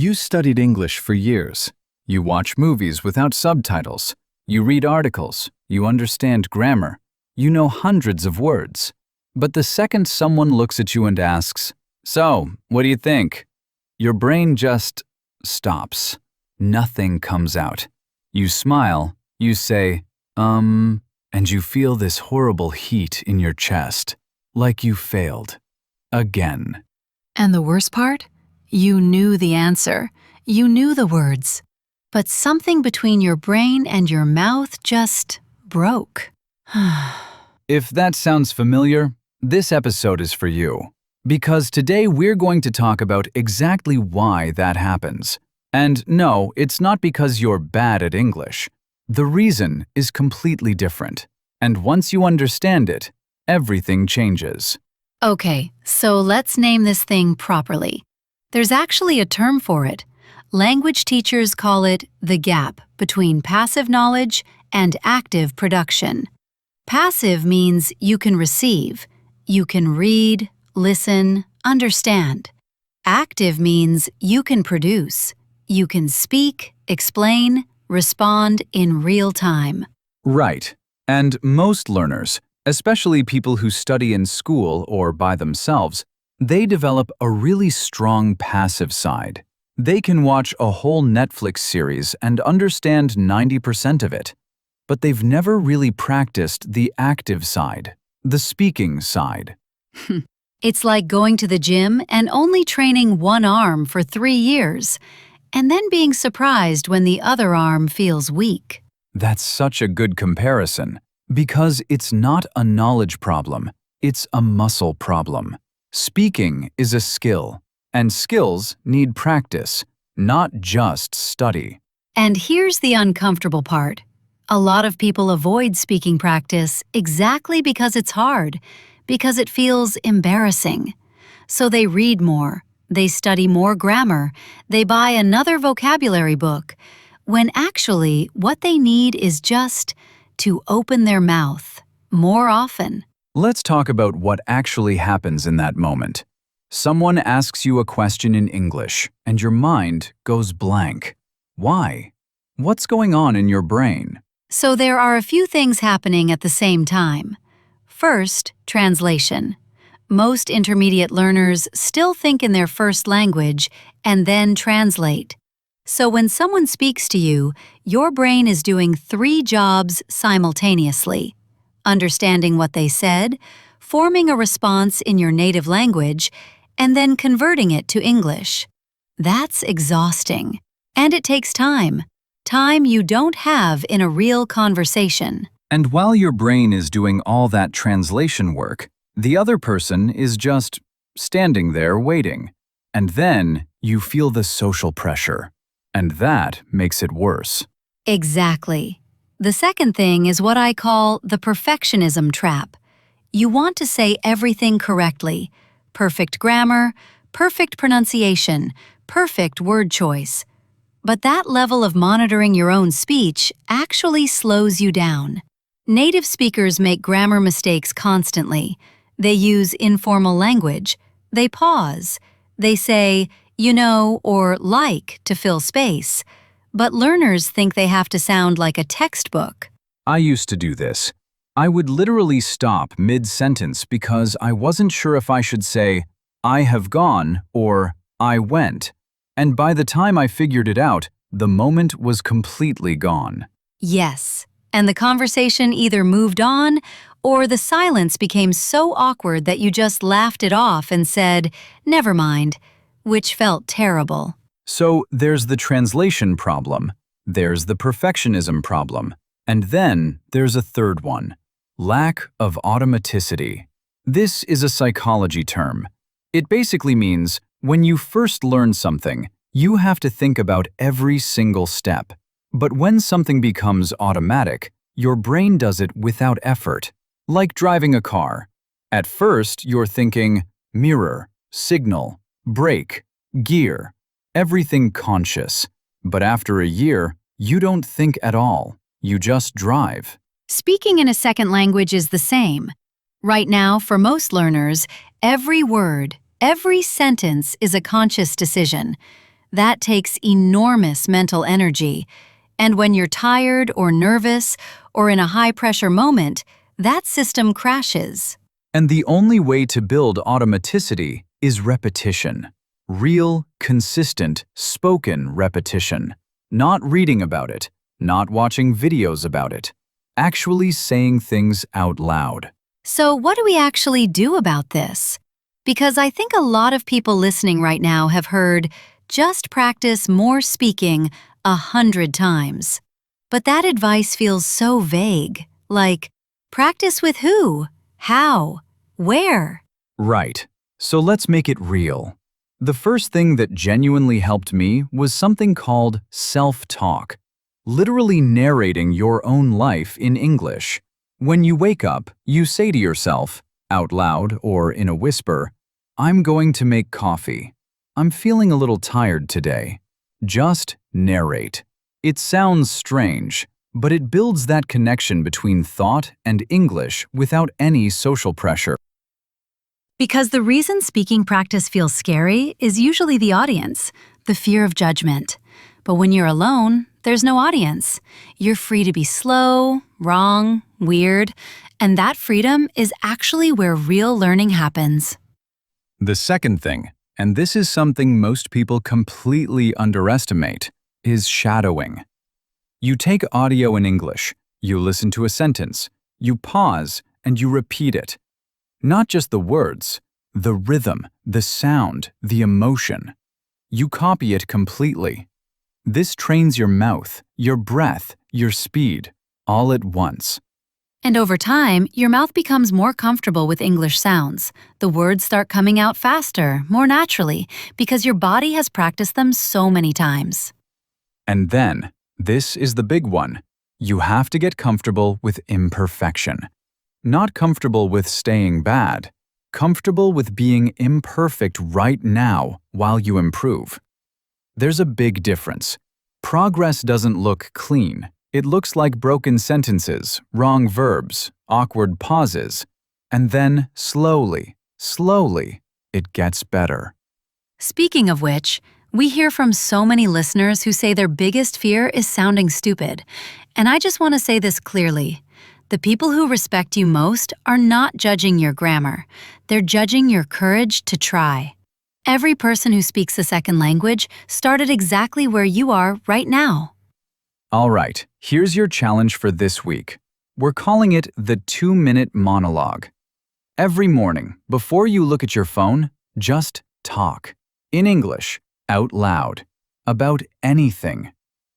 You studied English for years. You watch movies without subtitles. You read articles. You understand grammar. You know hundreds of words. But the second someone looks at you and asks, "So, what do you think?" your brain just stops. Nothing comes out. You smile, you say, and you feel this horrible heat in your chest, like you failed. Again. And the worst part? You knew the answer. You knew the words. But something between your brain and your mouth just broke. If that sounds familiar, this episode is for you. Because today we're going to talk about exactly why that happens. And no, it's not because you're bad at English. The reason is completely different. And once you understand it, everything changes. Okay, so let's name this thing properly. There's actually a term for it. Language teachers call it the gap between passive knowledge and active production. Passive means you can receive. You can read, listen, understand. Active means you can produce. You can speak, explain, respond in real time. Right. And most learners, especially people who study in school or by themselves, they develop a really strong passive side. They can watch a whole Netflix series and understand 90% of it. But they've never really practiced the active side, the speaking side. It's like going to the gym and only training one arm for 3 years, and then being surprised when the other arm feels weak. That's such a good comparison, because it's not a knowledge problem, it's a muscle problem. Speaking is a skill, and skills need practice, not just study. And here's the uncomfortable part. A lot of people avoid speaking practice exactly because it's hard, because it feels embarrassing. So they read more, they study more grammar, they buy another vocabulary book, when actually what they need is just to open their mouth more often. Let's talk about what actually happens in that moment. Someone asks you a question in English, and your mind goes blank. Why? What's going on in your brain? So there are a few things happening at the same time. First, translation. Most intermediate learners still think in their first language and then translate. So when someone speaks to you, your brain is doing 3 jobs simultaneously: understanding what they said, forming a response in your native language, and then converting it to English. That's exhausting. And it takes time. Time you don't have in a real conversation. And while your brain is doing all that translation work, the other person is just standing there waiting. And then you feel the social pressure. And that makes it worse. Exactly. The second thing is what I call the perfectionism trap. You want to say everything correctly. Perfect grammar, perfect pronunciation, perfect word choice. But that level of monitoring your own speech actually slows you down. Native speakers make grammar mistakes constantly. They use informal language. They pause. They say, you know, or like to fill space. But learners think they have to sound like a textbook. I used to do this. I would literally stop mid-sentence because I wasn't sure if I should say, "I have gone" or "I went." And by the time I figured it out, the moment was completely gone. Yes, and the conversation either moved on or the silence became so awkward that you just laughed it off and said, "Never mind," which felt terrible. So there's the translation problem, there's the perfectionism problem, and then there's a third one: lack of automaticity. This is a psychology term. It basically means when you first learn something, you have to think about every single step. But when something becomes automatic, your brain does it without effort. Like driving a car. At first, you're thinking mirror, signal, brake, gear, everything conscious. But after a year, you don't think at all. You just drive. Speaking in a second language is the same. Right now, for most learners, every word, every sentence is a conscious decision. That takes enormous mental energy. And when you're tired or nervous or in a high-pressure moment, that system crashes. And the only way to build automaticity is repetition. Real, consistent, spoken repetition. Not reading about it, not watching videos about it. Actually saying things out loud. So what do we actually do about this? Because I think a lot of people listening right now have heard, just practice more speaking 100 times. But that advice feels so vague, like, practice with who? How? Where? Right. So let's make it real. The first thing that genuinely helped me was something called self-talk. Literally narrating your own life in English. When you wake up, you say to yourself, out loud or in a whisper, I'm going to make coffee. I'm feeling a little tired today. Just narrate. It sounds strange, but it builds that connection between thought and English without any social pressure. Because the reason speaking practice feels scary is usually the audience, the fear of judgment. But when you're alone, there's no audience. You're free to be slow, wrong, weird, and that freedom is actually where real learning happens. The second thing, and this is something most people completely underestimate, is shadowing. You take audio in English, you listen to a sentence, you pause, and you repeat it. Not just the words, the rhythm, the sound, the emotion. You copy it completely. This trains your mouth, your breath, your speed, all at once. And over time, your mouth becomes more comfortable with English sounds. The words start coming out faster, more naturally, because your body has practiced them so many times. And then, this is the big one. You have to get comfortable with imperfection. Not comfortable with staying bad. Comfortable with being imperfect right now while you improve. There's a big difference. Progress doesn't look clean. It looks like broken sentences, wrong verbs, awkward pauses. And then, slowly, it gets better. Speaking of which, we hear from so many listeners who say their biggest fear is sounding stupid. And I just want to say this clearly. The people who respect you most are not judging your grammar. They're judging your courage to try. Every person who speaks a second language started exactly where you are right now. All right, here's your challenge for this week. We're calling it the 2-minute monologue. Every morning, before you look at your phone, just talk. In English, out loud. About anything.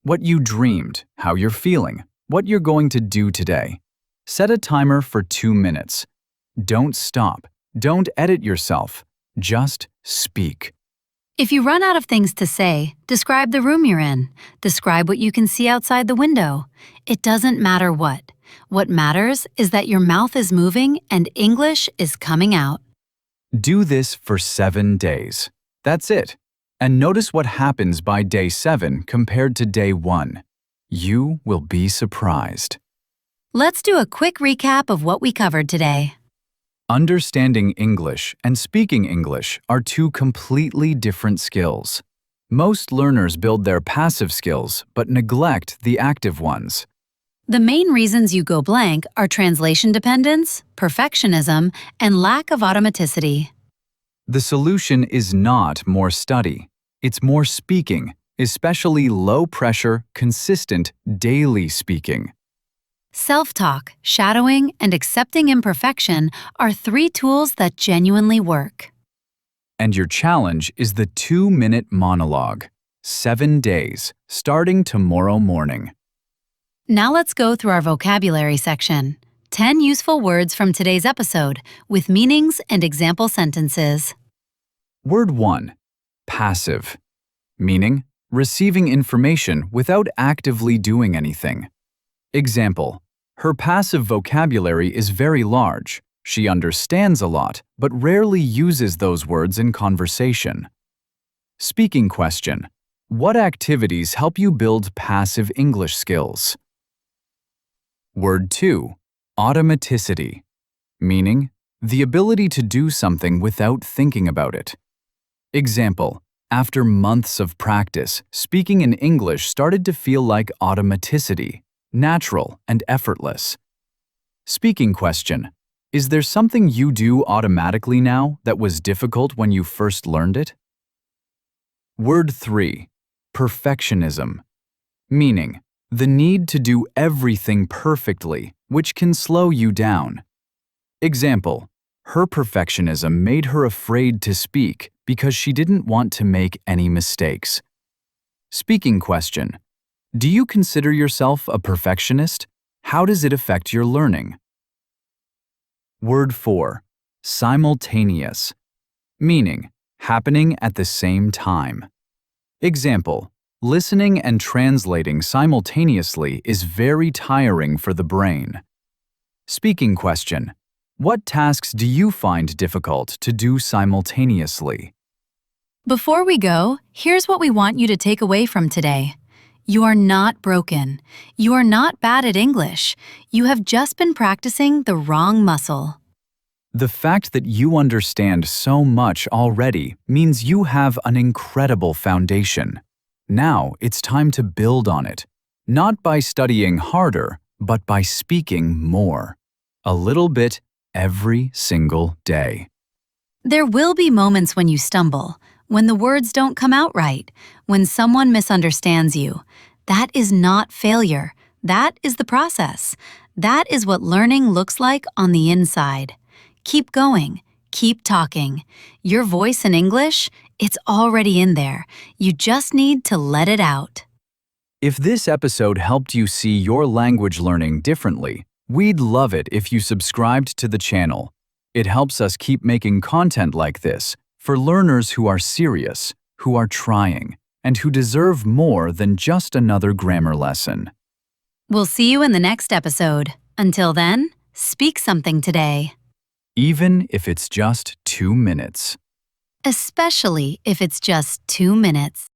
What you dreamed, how you're feeling, what you're going to do today. Set a timer for 2 minutes. Don't stop. Don't edit yourself. Just speak. If you run out of things to say, describe the room you're in. Describe what you can see outside the window. It doesn't matter what. What matters is that your mouth is moving and English is coming out. Do this for 7 days. That's it. And notice what happens by day 7 compared to day 1. You will be surprised. Let's do a quick recap of what we covered today. Understanding English and speaking English are two completely different skills. Most learners build their passive skills but neglect the active ones. The main reasons you go blank are translation dependence, perfectionism, and lack of automaticity. The solution is not more study. It's more speaking, especially low-pressure, consistent, daily speaking. Self-talk, shadowing, and accepting imperfection are 3 tools that genuinely work. And your challenge is the 2-minute monologue. 7 days, starting tomorrow morning. Now let's go through our vocabulary section. 10 useful words from today's episode, with meanings and example sentences. Word 1. Passive. Meaning, receiving information without actively doing anything. Example, her passive vocabulary is very large. She understands a lot, but rarely uses those words in conversation. Speaking question, what activities help you build passive English skills? Word 2, automaticity. Meaning, the ability to do something without thinking about it. Example, After months of practice, speaking in English started to feel like automaticity, natural and effortless. Speaking question: is there something you do automatically now that was difficult when you first learned it? Word 3. Perfectionism. Meaning, the need to do everything perfectly, which can slow you down. Example: her perfectionism made her afraid to speak because she didn't want to make any mistakes. Speaking question: do you consider yourself a perfectionist? How does it affect your learning? Word 4. Simultaneous. Meaning, happening at the same time. Example: listening and translating simultaneously is very tiring for the brain. Speaking question: what tasks do you find difficult to do simultaneously? Before we go, here's what we want you to take away from today. You are not broken. You are not bad at English. You have just been practicing the wrong muscle. The fact that you understand so much already means you have an incredible foundation. Now it's time to build on it, not by studying harder, but by speaking more. A little bit every single day. There will be moments when you stumble, when the words don't come out right, when someone misunderstands you. That is not failure. That is the process. That is what learning looks like on the inside. Keep going. Keep talking. Your voice in English, it's already in there. You just need to let it out. If this episode helped you see your language learning differently, we'd love it if you subscribed to the channel. It helps us keep making content like this for learners who are serious, who are trying, and who deserve more than just another grammar lesson. We'll see you in the next episode. Until then, speak something today. Even if it's just 2 minutes. Especially if it's just 2 minutes.